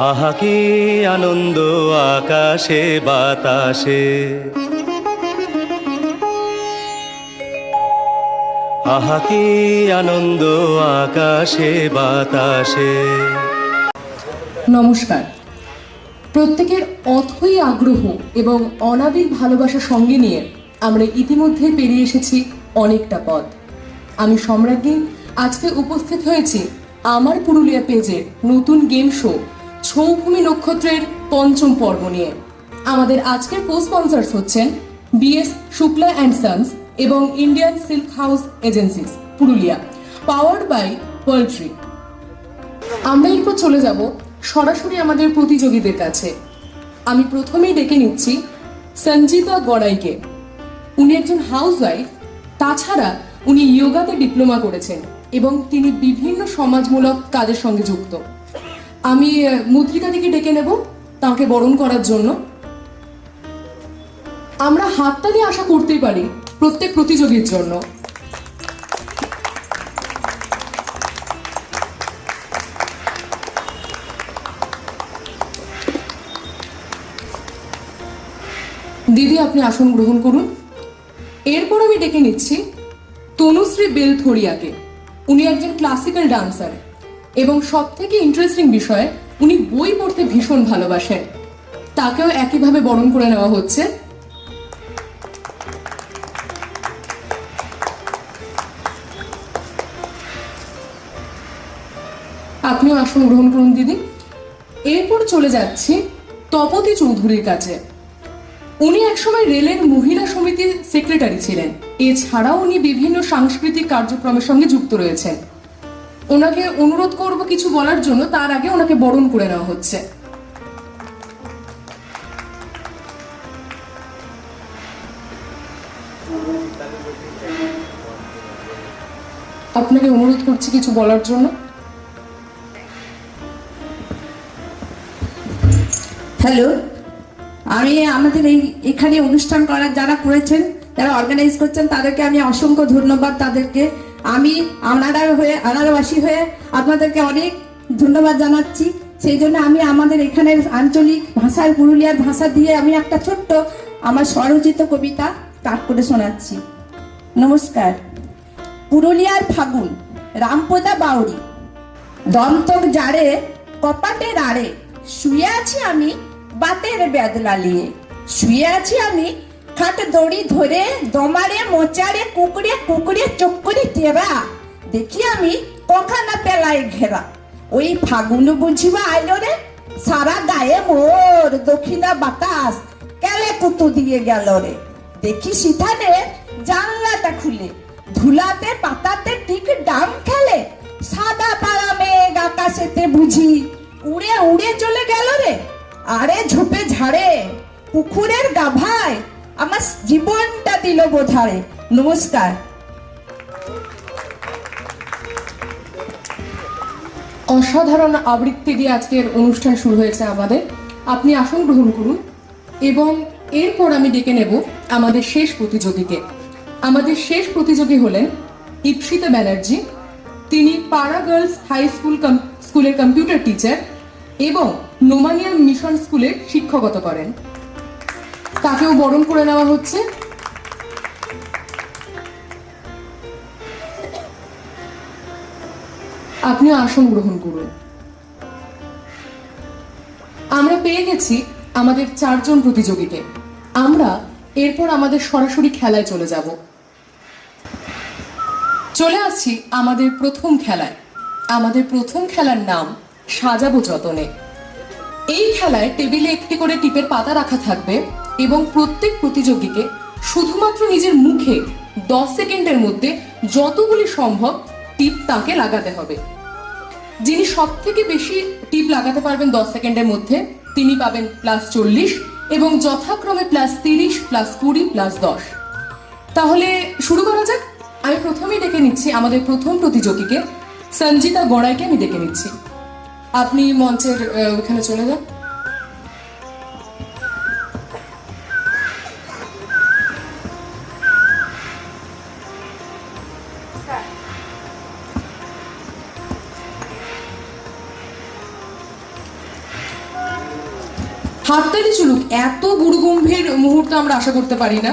আহা কি আনন্দ আকাশে বাতাসে, আহা কি আনন্দ আকাশে বাতাসে। নমস্কার। প্রত্যেকের অথই আগ্রহ এবং অনাবিল ভালোবাসা সঙ্গে নিয়ে আমরা ইতিমধ্যে পেরিয়ে এসেছি অনেকটা পথ। আমি সম্রাজ্ঞী আজকে উপস্থিত হয়েছি আমার পুরুলিয়া পেজের নতুন গেম শো ছৌভূমি নক্ষত্রের পঞ্চম পর্ব নিয়ে। আমাদের আজকের কো স্পন্সর্স হচ্ছেন বিএস শুক্লা অ্যান্ড সন্স এবং Indian silk house agencies Purulia, powered by poetry. আমরা এরপর চলে যাব সরাসরি আমাদের প্রতিযোগীদের কাছে। আমি প্রথমেই ডেকে নিচ্ছি সঞ্জিতা গড়াইকে। উনি একজন হাউসওয়াইফ, তাছাড়া উনি যোগাতে ডিপ্লোমা করেছেন এবং তিনি বিভিন্ন সমাজমূলক কাজের সঙ্গে যুক্ত। আমি মুদ্রিকাদিকে ডেকে নেব তাকে বরণ করার জন্য। আমরা হাততালি আশা করতেই পারি প্রত্যেক প্রতিযোগীর জন্য। দিদি, আপনি আসন গ্রহণ করুন। এরপর আমি ডেকে নিচ্ছি তনুশ্রী বেলথরিয়াকে। উনি একজন ক্লাসিক্যাল ডান্সার এবং সব থেকে ইন্টারেস্টিং বিষয় উনি বই পড়তে ভীষণ ভালোবাসেন। তাকেও একইভাবে বরণ করে নেওয়া হচ্ছে। আপনিও আসন গ্রহণ করুন দিদি। এরপর চলে যাচ্ছি তপতী চৌধুরীর কাছে। উনি একসময় রেলের মহিলা সমিতির সেক্রেটারি ছিলেন। এছাড়াও উনি বিভিন্ন সাংস্কৃতিক কার্যক্রমের সঙ্গে যুক্ত রয়েছেন। ওনাকে অনুরোধ করব কিছু বলার জন্য, তার আগে ওনাকে বরণ করে নেওয়া হচ্ছে। আপনাকে অনুরোধ করছি কিছু বলার জন্য। হ্যালো, আমি আমাদের এখানে অনুষ্ঠান করার যারা করেছেন, যারা অর্গানাইজ করছেন, তাদেরকে আমি অসংখ্য ধন্যবাদ। তাদেরকে আমি আনারবাসী হয়ে আপনাদেরকে অনেক ধন্যবাদ জানাচ্ছি। সেই জন্য আমি আমাদের এখানের আঞ্চলিক ভাষার, পুরুলিয়ার ভাষা দিয়ে আমি একটা ছোট্ট আমার স্বরচিত কবিতা পাঠ করে শোনাচ্ছি। নমস্কার। পুরুলিয়ার ফাগুন, রামপদা বাউরি, দন্তক জাড়ে কপাটে রাড়ে, শুয়ে আছি আমি বাতের বেদলা নিয়ে, শুয়ে আছি আমি খাট দড়ি ধরে, দমারে মোচারে কুকুরে কুকুরে চক্করে টেরা, দেখি আমি কখানা পেলায় ঘেরা। ওই ফাগুন বুঝিবা আইলো রে, সারা গায়ে মোর দক্ষিণা বাতাস কেলে কুতু দিয়ে গেল রে। দেখি সিথানে জানলাটা খুলে, ধুলাতে পাতাতে ঠিক ডাম খেলে, সাদা পাড়া মেঘ আকাশেতে বুঝি উড়ে উড়ে চলে গেল রে। আরে ঝোপে ঝাড়ে পুকুরের গাভায় আমার জীবনটা দিল বোঝারে। নমস্কার। অসাধারণ আবৃত্তি দিয়ে আজকের অনুষ্ঠান শুরু হয়েছে আমাদের। আপনি আসন গ্রহণ করুন এবং এরপর আমি ডেকে নেব আমাদের শেষ প্রতিযোগীকে। আমাদের শেষ প্রতিযোগী হলেন ইপসিতা ব্যানার্জি। তিনি পাড়া গার্লস হাই স্কুলের কম্পিউটার টিচার এবং নোমানিয়া মিশন স্কুলের শিক্ষকতা করেন। তাকেও বরণ করে নেওয়া হচ্ছে। আপনিও আসন গ্রহণ করুন। আমরা পেয়ে গেছি আমাদের 4 জন প্রতিযোগীকে। আমরা এরপর আমাদের সরাসরি খেলায় চলে যাব। চলে আসছি আমাদের প্রথম খেলায়। আমাদের প্রথম খেলার নাম সাজাবো যতনে। এই খেলায় টেবিলে একটি করে টিপের পাতা রাখা থাকবে এবং প্রত্যেক প্রতিযোগীকে শুধুমাত্র নিজের মুখে 10 সেকেন্ডের মধ্যে যতগুলি সম্ভব টিপ তাকে লাগাতে হবে। যিনি সব থেকে বেশি টিপ লাগাতে পারবেন 10 সেকেন্ডের মধ্যে, তিনি পাবেন +40 এবং যথাক্রমে +30, +20, +10। তাহলে শুরু করা যাক। আমি প্রথমেই ডেকে নিচ্ছি আমাদের প্রথম প্রতিযোগীকে, সঞ্জিতা গড়াইকে আমি ডেকে নিচ্ছি। আপনি মঞ্চের ওখানে চলে যান। হাততালি চলুক, এত গুরুগম্ভীর মুহূর্ত আমরা আশা করতে পারি না।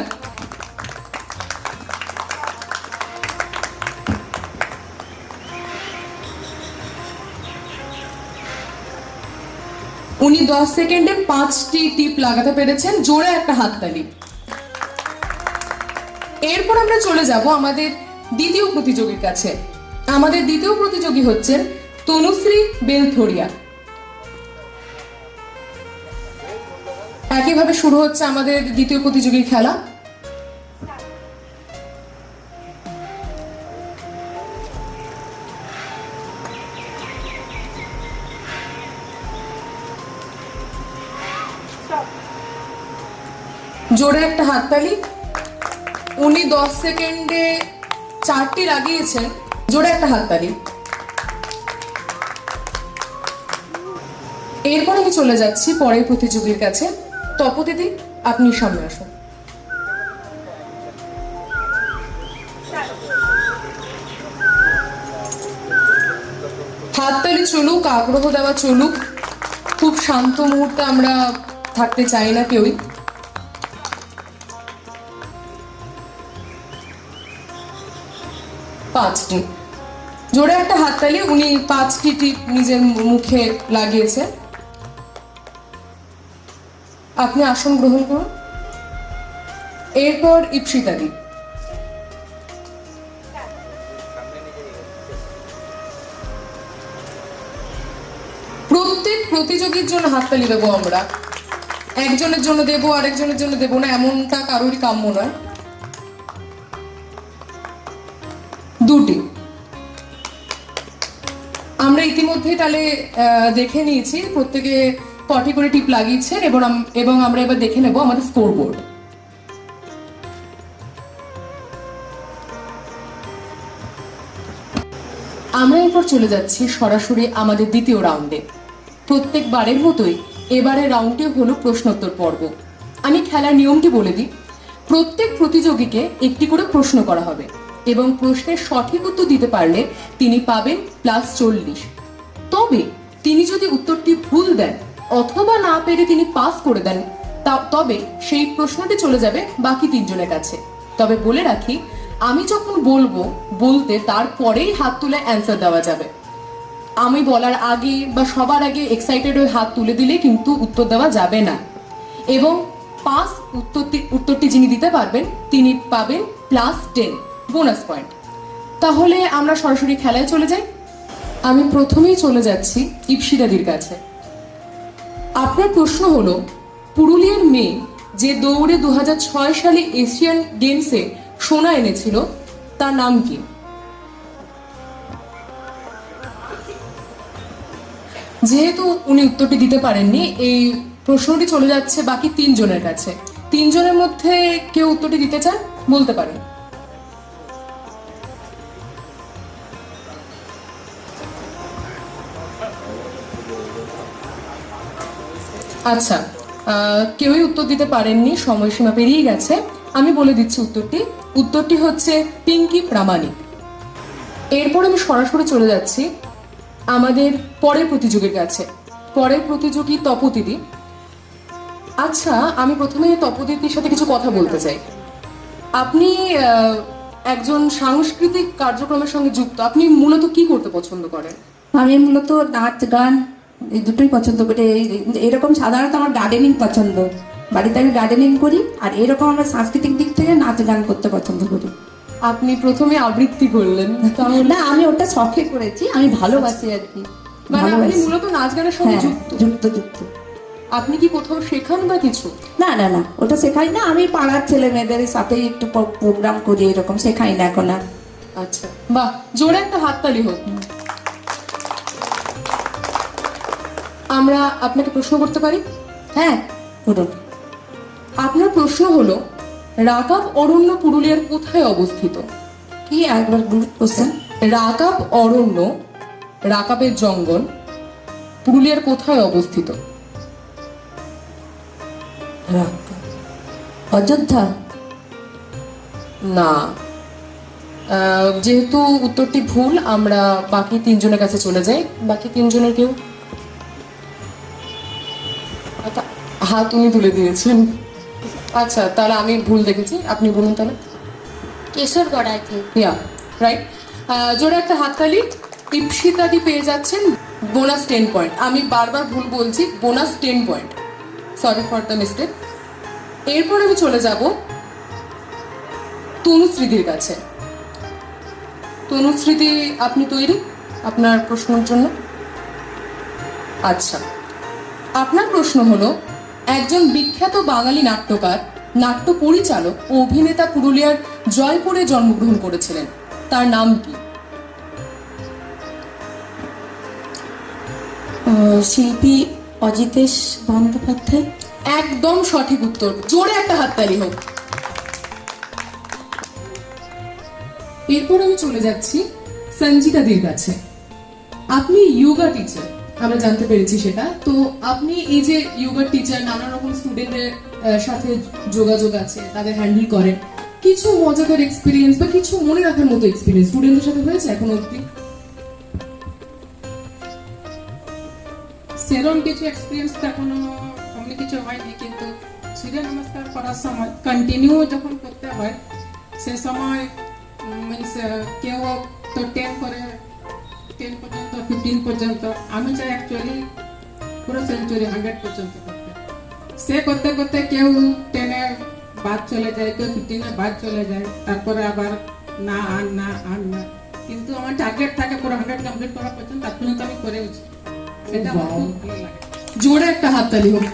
উনি 10 সেকেন্ডে 5টি টিপ লাগাতে পেরেছেন, জোরে একটা হাততালি। এরপর আমরা চলে যাব আমাদের দ্বিতীয় প্রতিযোগীর কাছে। আমাদের দ্বিতীয় প্রতিযোগী হচ্ছেন তনুশ্রী বেলথরিয়া। একইভাবে শুরু হচ্ছে আমাদের দ্বিতীয় প্রতিযোগীর খেলা। জোরে একটা হাততালি। উনি 10 সেকেন্ডে 4টি লাগিয়েছেন, জোরে একটা হাততালি। এরপর আমি চলে যাচ্ছি পরের প্রতিযোগীর কাছে। তপদিদি, আপনি সামনে আসুন। হাততালি চলুক, আগ্রহ দেওয়া চলুক। খুব শান্ত মুহূর্তে আমরা থাকতে চাই না কেউই। পাঁচটি, জোরে একটা হাততালি। উনি 5টি টিপ নিজের মুখে লাগিয়েছে। আপনি আসন গ্রহণ করুন। এরপর ইপসিতাদি। প্রত্যেক প্রতিযোগীর জন্য হাততালি দেবো আমরা। একজনের জন্য দেবো, আরেকজনের জন্য দেবো না, এমনটা কারোরই কাম্য নয়। 2টি। আমরা ইতিমধ্যে তাহলে দেখে নিয়েছি প্রত্যেকে কটি করে টিপ লাগিয়েছে, এবং আমরা এবার দেখে নেব আমাদের স্কোর বোর্ড। আমরা এরপর চলে যাচ্ছি সরাসরি আমাদের দ্বিতীয় রাউন্ডে। প্রত্যেকবারের মতোই এবারের রাউন্ডটি হলো প্রশ্নোত্তর পর্ব। আমি খেলার নিয়মটি বলে দিই। প্রত্যেক প্রতিযোগীকে একটি করে প্রশ্ন করা হবে এবং প্রশ্নের সঠিক উত্তর দিতে পারলে তিনি পাবেন +40। তবে তিনি যদি উত্তরটি ভুল দেন অথবা না পেরে তিনি পাস করে দেন, তবে সেই প্রশ্নটি চলে যাবে বাকি 3 জনের কাছে। তবে বলে রাখি, আমি যখন বলতে তারপরেই হাত তুলে অ্যান্সার দেওয়া যাবে। আমি বলার আগে বা সবার আগে এক্সাইটেড হয়ে হাত তুলে দিলে কিন্তু উত্তর দেওয়া যাবে না। এবং পাস উত্তরটি যিনি দিতে পারবেন তিনি পাবেন +10 বোনাস পয়েন্ট। তাহলে আমরা সরাসরি খেলায় চলে যাই। আমি প্রথমেই চলে যাচ্ছি ইপসিতাদির কাছে। আপনার প্রশ্ন হলো, পুরুলিয়ার মেয়ে যে দৌড়ে 2006 সালে এশিয়ান গেমসে সোনা এনেছিল তার নাম কি? যেহেতু উনি উত্তরটি দিতে পারেননি, এই প্রশ্নটি চলে যাচ্ছে বাকি 3 জনের কাছে। 3 জনের মধ্যে কেউ উত্তরটি দিতে চান, বলতে পারেন। আচ্ছা, কেউই উত্তর দিতে পারেননি, সময়সীমা পেরিয়ে গেছে। আমি বলে দিচ্ছি উত্তরটি হচ্ছে পিঙ্কি প্রামাণিক। এরপর আমি সরাসরি চলে যাচ্ছি আমাদের পরের প্রতিযোগীর কাছে। পরের প্রতিযোগী তপদিদি। আচ্ছা, আমি প্রথমে তপদিদির সাথে কিছু কথা বলতে চাই। আপনি একজন সাংস্কৃতিক কার্যক্রমের সঙ্গে যুক্ত। আপনি মূলত কি করতে পছন্দ করেন? আমি মূলত নাচ গান এই দুটোই পছন্দ করি। এরকম সাধারণত আমার গার্ডেনিং পছন্দ। বাড়িতে আমি গার্ডেনিং করি, আর এরকম আমরা সাংস্কৃতিক দিক থেকে নাচ গান করতে পছন্দ করি। আপনি প্রথমে আবৃত্তি করলেন, তাহলে? না, আমি ওটা শখে করেছি, আমি ভালোবাসি আর কি। মানে আপনি মূলত নাচ গানের সঙ্গে যুক্ত। আপনি কি কোথাও শেখান বা কিছু? না, ওটা শেখাই না। আমি পাড়ার ছেলে মেয়েদের সাথে একটু প্রোগ্রাম করি, এরকম শেখাই না এখন আর। আচ্ছা, বাহ, জোরে একটা হাততালি হোক। আমরা আপনাকে প্রশ্ন করতে পারি? হ্যাঁ, করুন। আপনার প্রশ্ন হলো, রাকাব অরণ্য পুরুলিয়ার কোথায় অবস্থিত? কি একবার কোশ্চেন? রাকাব অরণ্য, রাকাবের জঙ্গল, পুরুলিয়ার কোথায় অবস্থিত? অযোধ্যা? না, যেহেতু উত্তরটি ভুল, আমরা বাকি 3 জনের কাছে চলে যাই। বাকি 3 জনের কেউ হাত উনি তুলে দিয়েছেন। আচ্ছা, তাহলে আমি ভুল দেখেছি, আপনি বলুন তাহলে। Kesargarh I think. Yeah, right. জোরে একটা হাততালি। ইপসিতাদি পেয়ে যাচ্ছেন বোনাস 10 পয়েন্ট। আমি বারবার ভুল বলছি, bonus 10 point. Sorry for the mistake. এরপর আমি চলে যাব তনুশ্রীদির কাছে। তনুশ্রীদি, আপনি তৈরি আপনার প্রশ্নের জন্য? আচ্ছা, আপনার প্রশ্ন হলো, একজন বিখ্যাত বাঙালি নাট্যকার, নাট্য পরিচালক ও অভিনেতা পুরুলিয়ার জয়পুরে জন্মগ্রহণ করেছিলেন, তার নাম কি? শিল্পী অজিতেশ বন্দ্যোপাধ্যায়। একদম সঠিক উত্তর, জোরে একটা হাততালি হোক। এরপর আমি চলে যাচ্ছি সঞ্জিতাদির কাছে। আপনি যোগা টিচার, আমরা জানতে পেরেছি সেটা। তো আপনি এই যে যোগা টিচার, নানা রকম স্টুডেন্টদের সাথে যোগাযোগ আছে, তাদের হ্যান্ডেল করেন, কিছু মজাদার এক্সপিরিয়েন্স বা কিছু মনে রাখার মতো এক্সপিরিয়েন্স স্টুডেন্টদের সাথে হয়েছে এখন অবধি? সেরকম কিছু এক্সপিরিয়েন্স এখনো অমনি কিছু হয়নি, কিন্তু সূর্য নমস্কার করার সময় কন্টিনিউ যখন করতে হয় সে সময় মিনস কেউ তো 10 করে, 10 পর্যন্ত, 15 পর্যন্ত, আমি চাই অ্যাকচুয়ালি পুরো সেঞ্চুরি 100 পর্যন্ত করতে। সে করতে করতে কেউ 10-এ বাদ চলে যায়, কেউ 15-এ বাদ চলে যায়, তারপরে আবার না আর না আর না, কিন্তু আমার টার্গেট থাকে পুরো 100 কমপ্লিট করা পর্যন্ত, তার পর্যন্ত আমি করেওছি। সেটা আমার খুব ভালো লাগে। জোরে একটা হাততালি হোক।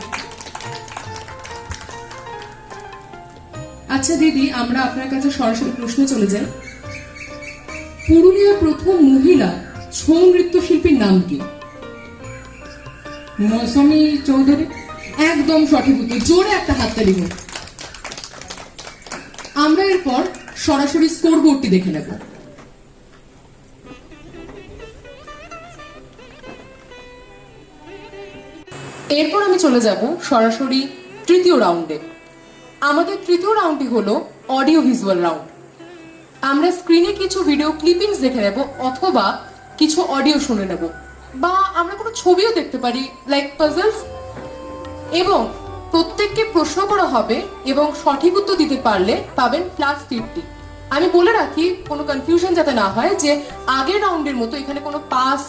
আচ্ছা দিদি, আমরা আপনার কাছে সরাসরি প্রশ্নে চলে যাই। পুরুলিয়ার প্রথম মহিলা ছৌ নৃত্যশিল্পীর নাম কি? মৌসুমী চৌধুরী। একদম সঠিক উত্তর, জোরে একটা হাততালি হোক। আমরা এরপর সরাসরি স্কোর বোর্ডটি দেখে নেব। এরপর আমি চলে যাব সরাসরি তৃতীয় রাউন্ডে। আমাদের তৃতীয় রাউন্ডটি হলো অডিও ভিজুয়াল রাউন্ড। আমরা স্ক্রিনে কিছু ভিডিও ক্লিপিংস দেখে নেব, অথবা কিছু অডিও শুনে নেব, বা আমরা কোনো ছবিও দেখতে পারি, লাইক পাজলস। এবং প্রত্যেককে প্রশ্ন করা হবে এবং সঠিক উত্তর দিতে পারলে পাবেন +50। আমি বলে রাখি, কোনো কনফিউশন যাতে না হয়, যে আগের রাউন্ডের মতো এখানে কোনো পাস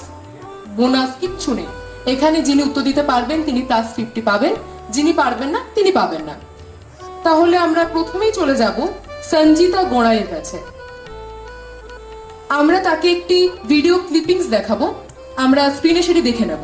বোনাস কিচ্ছু নেই। এখানে যিনি উত্তর দিতে পারবেন তিনি +50 পাবেন, যিনি পারবেন না তিনি পাবেন না। তাহলে আমরা প্রথমেই চলে যাব সঞ্জিতা গোড়াইয়ের কাছে। আমরা তাকে একটি ভিডিও ক্লিপিংস দেখাবো, আমরা স্ক্রিনে সেটি দেখে নেব।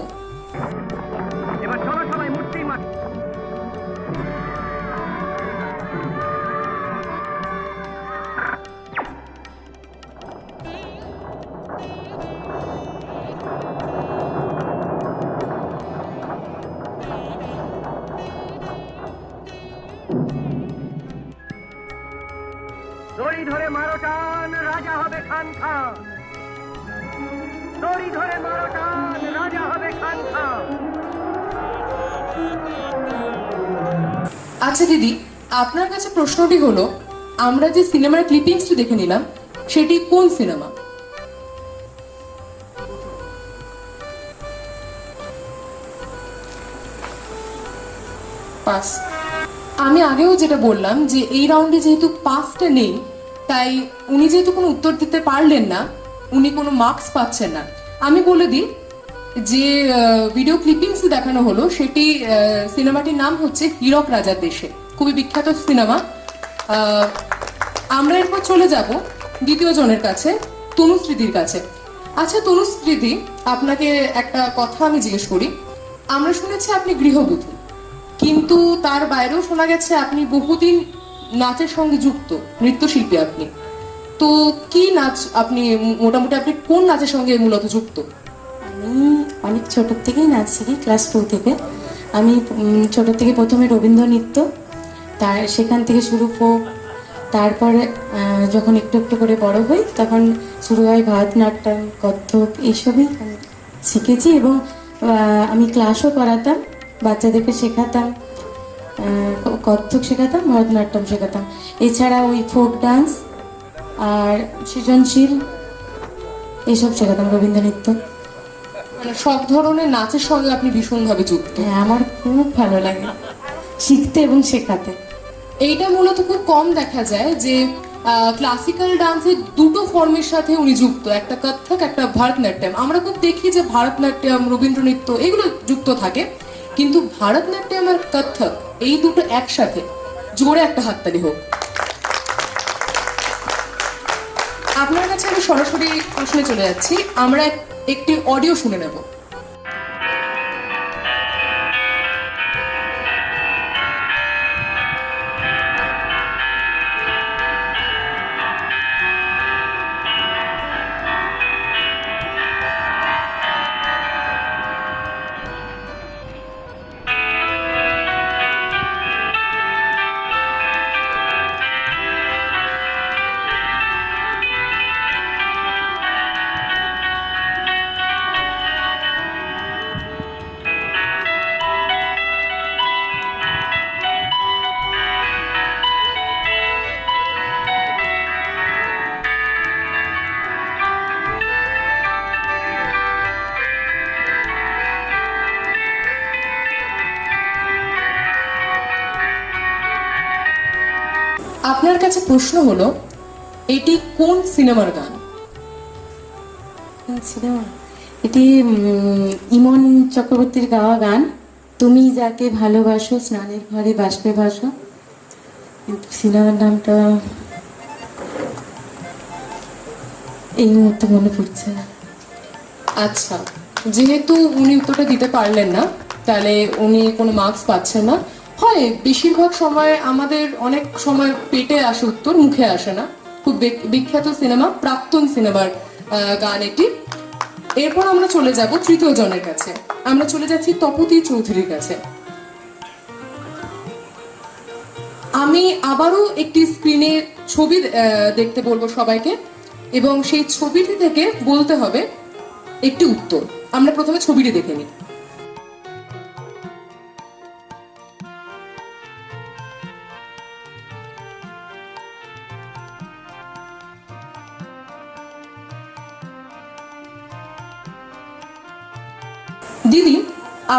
দড়ি ধরে মারো টান, রাজা হবে খান খান। দড়ি ধরে মারো টান, রাজা হবে খান খান। আচ্ছা দিদি, আপনার কাছে প্রশ্নটি হলো, আমরা যে সিনেমার ক্লিপিংসটি দেখে নিলাম সেটি কোন সিনেমা? পাস। আমি আগেও যেটা বললাম যে এই রাউন্ডে যেহেতু পাসটা নেই, তাই উনি যেহেতু কোনো উত্তর দিতে পারলেন না, উনি কোনো মার্কস পাচ্ছেন না। আমি বলে দিই যে ভিডিও ক্লিপিংস দেখানো হলো সেটি সিনেমাটির নাম হচ্ছে হীরক রাজার দেশে, খুবই বিখ্যাত সিনেমা। আমরা এরপর চলে যাব দ্বিতীয় জনের কাছে, তনুশ্রীদির কাছে। আচ্ছা তনুশ্রীদি, আপনাকে একটা কথা আমি জিজ্ঞেস করি। আমরা শুনেছি আপনি গৃহবধূ, কিন্তু তার বাইরেও শোনা গেছে আপনি বহুদিন নাচের সঙ্গে যুক্ত, নৃত্যশিল্পী আপনি। তো কি নাচ আপনি, মোটামুটি আপনি কোন নাচের সঙ্গে মূলত যুক্ত? আমি অনেক ছোট থেকেই নাচ শিখি, ক্লাস 2 থেকে। আমি ছোট থেকে প্রথমে রবীন্দ্র নৃত্য, সেখান থেকে শুরু ফোক, তারপরে যখন একটু একটু করে বড় হই তখন শুরু হয় ভারতনাট্যম, কত্থক, এইসবই শিখেছি। এবং আমি ক্লাসও করাতাম, বাচ্চাদেরকে শেখাতাম, কত্থক শেখাতাম, ভারতনাট্যম শেখাতাম। এছাড়া ওই ফোক ডান্স আর সৃজনশীল এইসব শেখাতাম, রবীন্দ্র নৃত্য। মানে সব ধরনের নাচের সঙ্গে আপনি ভীষণভাবে যুক্ত। হ্যাঁ, আমার খুব ভালো লাগে। শিখতে এবং শেখাতে। এইটা মূলত খুব কম দেখা যায় যে ক্লাসিক্যাল ডান্সের দুটো ফর্মের সাথে উনি যুক্ত, একটা কত্থক একটা ভারতনাট্যম। আমরা খুব দেখি যে ভারতনাট্যম, রবীন্দ্র নৃত্য এগুলো যুক্ত থাকে, কিন্তু ভারতনাট্যম আর কত্থক এই দুটো একসাথে। জোরে একটা হাততালি হোক। আপনার কাছে আমি সরাসরি প্রশ্নে চলে যাচ্ছি। আমরা একটি অডিও শুনে নেব। আপনার কাছে প্রশ্ন হলো, এটি কোন সিনেমার গান? সিনেমা এটি ইমন চক্রবর্তীর গাওয়া গান, তুমি যাকে ভালোবাসো স্নানের ঘরে বাষ্পে ভাসো। কিন্তু সিনেমার নামটা এই মুহূর্তে মনে পড়ছে না। আচ্ছা, যেহেতু উনি উত্তরটা দিতে পারলেন না, তাহলে উনি কোনো মার্কস পাচ্ছেন না। হয় বেশিরভাগ সময় আমাদের অনেক সময় পেটে আসে উত্তর, মুখে আসে না। খুব বিখ্যাত সিনেমা, প্রাক্তন সিনেমার গান এটি। এরপর আমরা চলে যাব তৃতীয় জনের কাছে। আমরা চলে যাচ্ছি তপতি চৌধুরীর কাছে। আমি আবারও একটি স্ক্রিনে ছবি দেখতে বলবো সবাইকে, এবং সেই ছবিটি থেকে বলতে হবে একটি উত্তর। আমরা প্রথমে ছবিটি দেখে নিই। দিদি,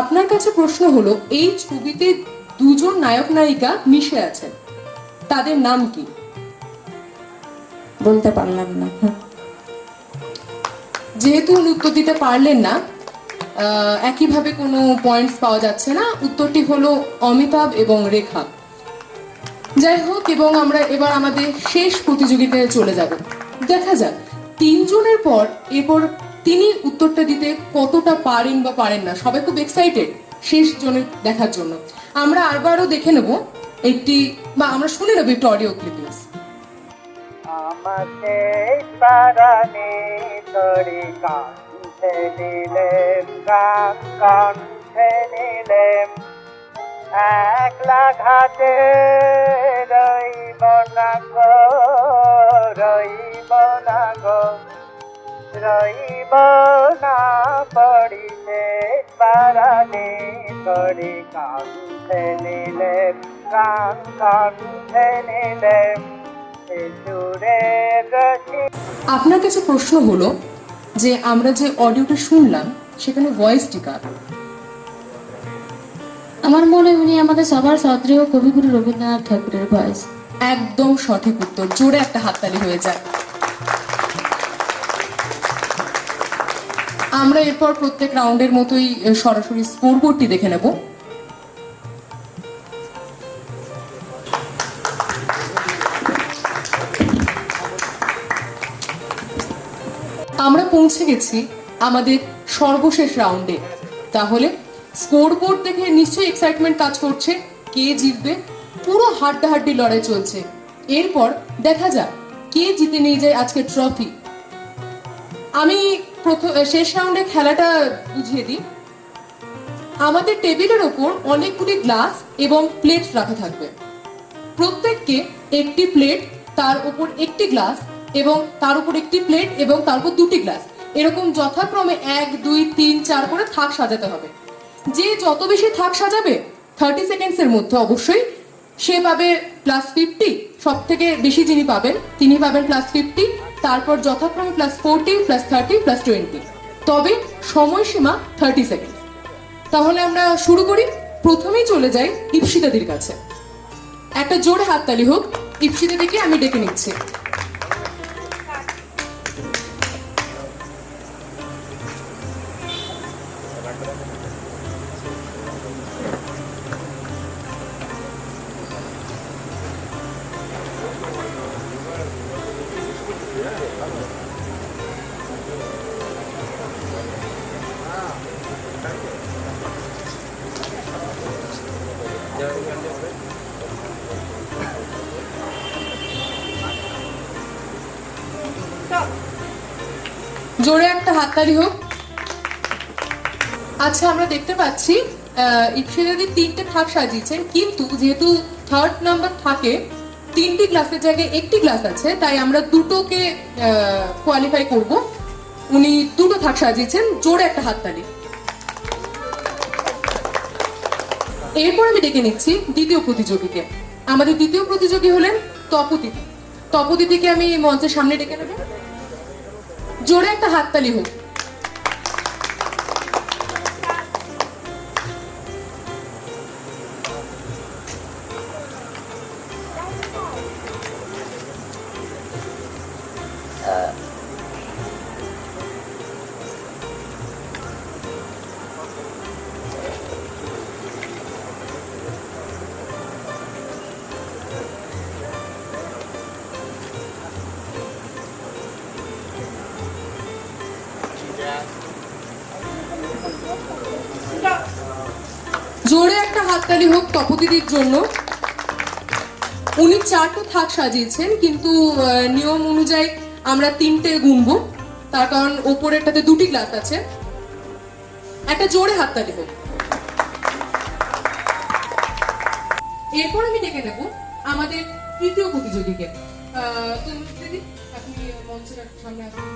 আপনার কাছে প্রশ্ন হলো, এই ছবিতে দুজন নায়ক নায়িকা মিশে আছেন, তাদের নাম কি? বলতে পারলাম না। যেহেতু উনি উত্তর দিতে পারলেন না, একইভাবে কোনো পয়েন্টস পাওয়া যাচ্ছে না। উত্তরটি হলো অমিতাভ এবং রেখা। যাই হোক, এবং আমরা এবার আমাদের শেষ প্রতিযোগিতায় চলে যাব। দেখা যাক তিনজনের পর এরপর তিনি উত্তরটা দিতে কতটা পারেন বা পারেন না। সবাই খুব এক্সাইটেড শেষ জনের দেখার জন্য। আমরা আরবারও দেখে নেব একটি, বা আমরা শুনে নেব একটু অডিও ক্লিপিংস। আমাকে পারানি তরি কাঁধে নিলেম, গান কাঁধে নিলেম, একলা ঘাটে রইব না গো, রইব না গো, রইব না পড়িতে পারানি তরি কাঁধে নিলেম, গান কাঁধে নিলেম। আপনার কাছে প্রশ্ন হলো যে আমরা যে অডিওটা শুনলাম সেখানে ভয়েসটি কার? আমার মনে হয় উনি আমাদের সবার শ্রদ্ধেয় কবিগুরু রবীন্দ্রনাথ ঠাকুরের ভয়েস। একদম সঠিক উত্তর। জোরে একটা হাততালি হয়ে যায়। আমরা এরপর প্রত্যেক রাউন্ডের মতোই সরাসরি স্কোর বোর্ডটি দেখে নেব। আমরা পৌঁছে গেছি আমাদের সর্বশেষ রাউন্ডে। তাহলে স্কোর বোর্ড দেখে নিশ্চয়ই এক্সাইটমেন্ট কাজ করছে, কে জিতবে। পুরো হাড্ডাহাড্ডি লড়াই চলছে। এরপর দেখা যাক কে জিতে নিয়ে যায় আজকের ট্রফি। আমি শেষ রাউন্ডে খেলাটা বুঝিয়ে দিই। আমাদের টেবিলের ওপর অনেকগুলি গ্লাস এবং প্লেট রাখা থাকবে। প্রত্যেককে একটি প্লেট, তার উপর একটি গ্লাস, এবং তার উপর একটি প্লেট, এবং তার উপর দুটি গ্লাস, এরকম যথাক্রমে 1, 2, 3, 4 করে থাক সাজাতে হবে। যে যত বেশি থাক সাজাবে 30 সেকেন্ডসের মধ্যে অবশ্যই সে পাবে +50। সব থেকে বেশি যিনি পাবেন তিনি পাবেন +50, তারপর যথাক্রমে +40, +30, +20। তবে সময়সীমা 30 সেকেন্ড। তাহলে আমরা শুরু করি। প্রথমেই চলে যাই ইপসিতাদির কাছে। একটা জোরে হাততালি হোক, ইপসিতাদিকে আমি ডেকে নিচ্ছি। জোরে একটা হাততালি হোক। আচ্ছা, আমরা দেখতে পাচ্ছি ইপসিতাদি 3টে থাক সাজিয়েছেন, কিন্তু যেহেতু 3rd নাম্বার থাকে 3টি ক্লাসের জায়গায় 1টি ক্লাস আছে, তাই আমরা দুটোকে কোয়ালিফাই করব। উনি 2টো থাক সাজিয়েছেন, জোরে একটা হাততালি। এরপর আমি ডেকে নিচ্ছি দ্বিতীয় প্রতিযোগীকে। আমাদের দ্বিতীয় প্রতিযোগী হলেন তপদিদি। তপদিদিকে আমি মঞ্চের সামনে ডেকে নেব। জোরে একটা হাততালি হোক। জোরে একটা হাততালি হোক তপদিদির জন্য। উনি 4টে থাক সাজিয়েছেন, কিন্তু নিয়ম অনুযায়ী আমরা 3টে গুনবো, তার কারণ ওপরেরটাতে 2টি ক্লাস আছে। একটা জোরে হাততালি হোক। এরপর আমি ডেকে নেব আমাদের তৃতীয় প্রতিযোগীকে। দিদি, আপনি মঞ্চের সামনে আসুন।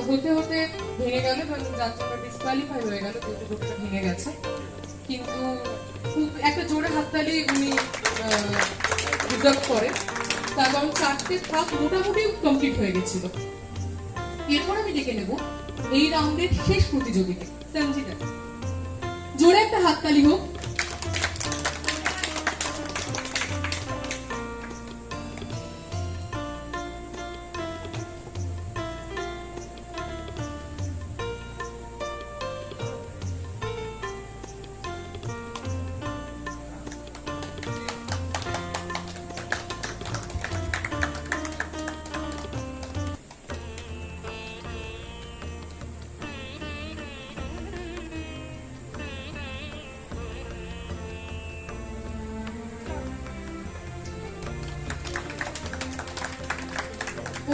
হতে হতে ভেঙে গেল এবং যার জন্য ডিসকোয়ালিফাই হয়ে গেল, দুটোটা ভেঙে গেছে। কিন্তু খুব একটা জোরে হাততালি উনি ডিজার্ভ করে, তার কারণ 4টে থাক মোটামুটি কমপ্লিট হয়ে গেছিল। এরপর আমি ডেকে নেব এই রাউন্ডের শেষ প্রতিযোগীকে, সঞ্জিতা। জোরে একটা হাততালি হোক।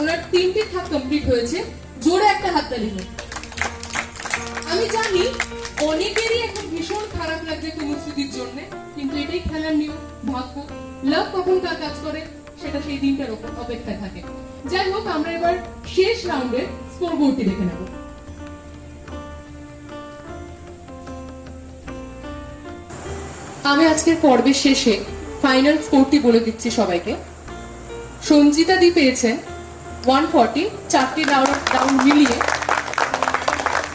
ওনার 3টে থাক কমপ্লিট হয়েছে। জোরে একটা হাততালি হোক। আমি জানি অনেকেরই এখন ভীষণ খারাপ লাগছে তনুশ্রীদির জন্য, কিন্তু এটাই খেলার নিয়ম, ভাগ্য। লাভ কখন কার কাজ করে সেটা সেই দিনটার অপেক্ষায় থাকে। যাই হোক, আমরা এবার শেষ রাউন্ডের স্কোরবোর্ডটি দেখে নেব। আমি আজকের পর্বের শেষে ফাইনাল স্কোরটি বলে দিচ্ছি সবাইকে। সঞ্জিতা দি পেয়েছেন 140, 4টি রাউন্ড মিলিয়ে।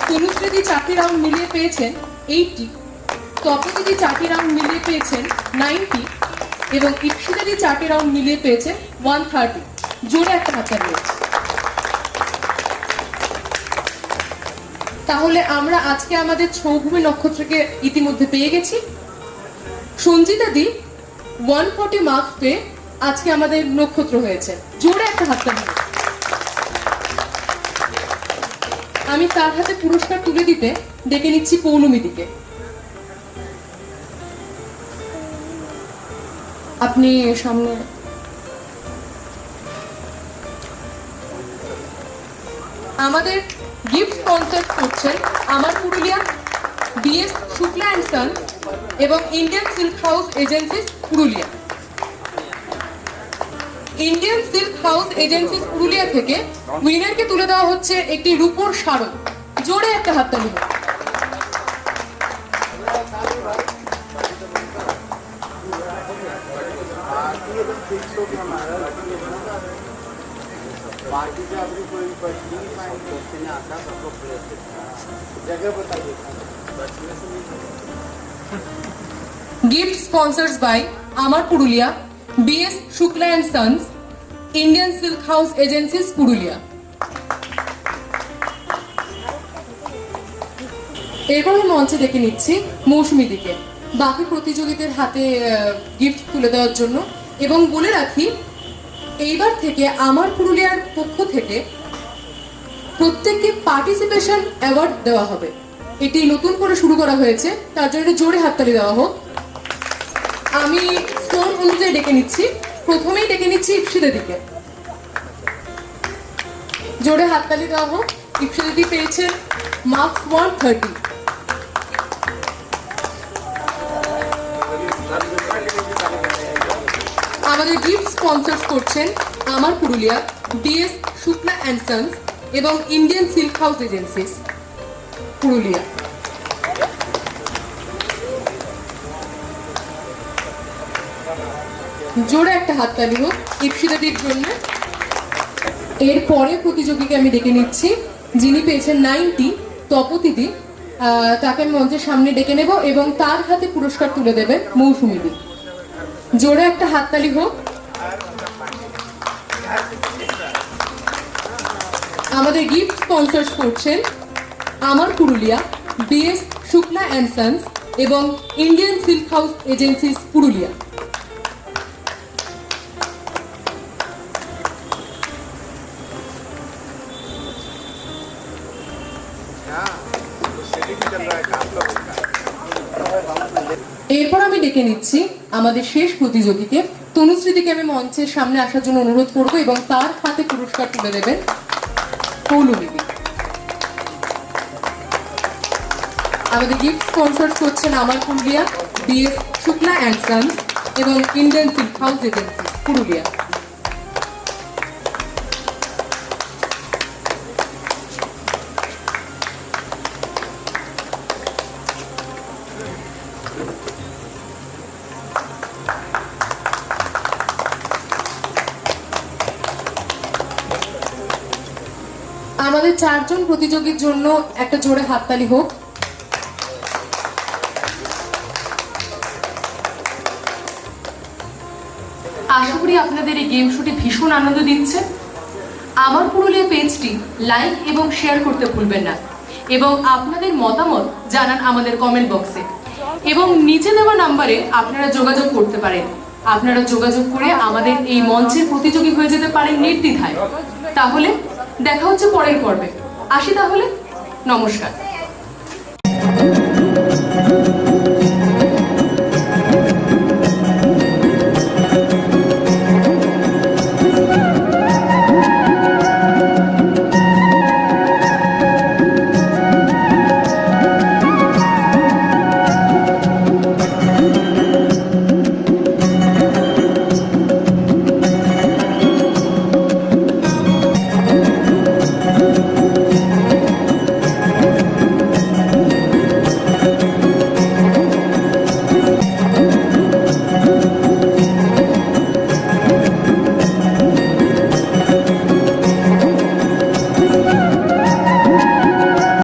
তনুশ্রী দি 4টি রাউন্ড মিলিয়ে পেয়েছেন 80, তপদি দি 4টি রাউন্ড মিলিয়ে পেয়েছেন 90 এবং ইপসিতা দি 4টি রাউন্ড মিলিয়ে পেয়েছেন 130। জোরে একটা হাততালি হয়েছে। তাহলে আমরা আজকে আমাদের ছৌভূমি নক্ষত্রকে ইতিমধ্যে পেয়ে গেছি। সঞ্জিতা দি 140 মার্কস পেয়ে আজকে আমাদের নক্ষত্র হয়েছে। জোরে একটা হাততালি। আমি তার হাতে পুরস্কার তুলে দিতে ডেকে নিচ্ছি পৌলমীদিকে। আপনি সামনে। আমাদের গিফট স্পন্সর করছেন আমার Purulia, BS Shukla and sons এবং Indian silk house agencies Purulia. Indian silk house agencies Purulia থেকে উইনারকে তুলে দেওয়া হচ্ছে একটি রূপোর স্মারক। জোরে একটা হাততালি হোক। गिफ्ट स्पॉन्सर्स बाय आमार Purulia, BS Shukla and sons, Indian silk house agencies Purulia. এরপর আমি মঞ্চে ডেকে নিচ্ছি মৌসুমীদিকে বাকি প্রতিযোগীদের হাতে গিফট তুলে দেওয়ার জন্য। এবং বলে রাখি, এইবার থেকে আমার পুরুলিয়ার পক্ষ থেকে প্রত্যেককে পার্টিসিপেশন অ্যাওয়ার্ড দেওয়া হবে। এটি নতুন করে শুরু করা হয়েছে, তার জন্য জোরে হাততালি দেওয়া হোক। আমি স্কোর অনুযায়ী ডেকে নিচ্ছি। প্রথমেই ডেকে নিচ্ছি ইপসিতাদিকে। জোরে হাততালি দেওয়া হোক। ইপসিতাদি পেয়েছেন মার্কস 130। আমাদের গিফট স্পন্সর করছেন আমার Purulia, BS Shukla and sons এবং Indian silk house agencies Purulia. জোরে একটা হাততালি হোক ইপসিতাদির জন্য। এরপরে প্রতিযোগীকে আমি ডেকে নিচ্ছি, যিনি পেয়েছেন 90, তপতিদি। তাকে আমি মঞ্চের সামনে ডেকে নেব এবং তার হাতে পুরস্কার তুলে দেবেন মৌসুমীদি। জোরে একটা হাততালি হোক। আমাদের গিফট স্পন্সর করছেন আমার Purulia, BS Shukla and sons এবং Indian silk house agencies Purulia. এরপর আমি ডেকে নিচ্ছি আমাদের শেষ প্রতিযোগীকে তনুশ্রীদিকে। আমি মঞ্চের সামনে আসার জন্য অনুরোধ করব এবং তার হাতে পুরস্কার তুলে দেবেন পৌলুমিদি। আমাদের গিফট স্পন্সর করছেন আমার Purulia, BS Shukla and sons এবং Indian silk house agency Purulia. আমাদের 4 জন প্রতিযোগীর জন্য একটা জোরে হাততালি হোক। আশা করি আপনাদের এই গেম শোটি ভীষণ আনন্দ দিচ্ছে। আমার পুরুলিয়া পেজটি লাইক এবং শেয়ার করতে ভুলবেন না এবং আপনাদের মতামত জানান আমাদের কমেন্ট বক্সে এবং নিচে দেওয়া নাম্বারে আপনারা যোগাযোগ করতে পারেন। আপনারা যোগাযোগ করে আমাদের এই মঞ্চের প্রতিযোগী হয়ে যেতে পারেন নির্দ্বিধায়। তাহলে দেখা হচ্ছে পরের পর্বে। আসি তাহলে, নমস্কার।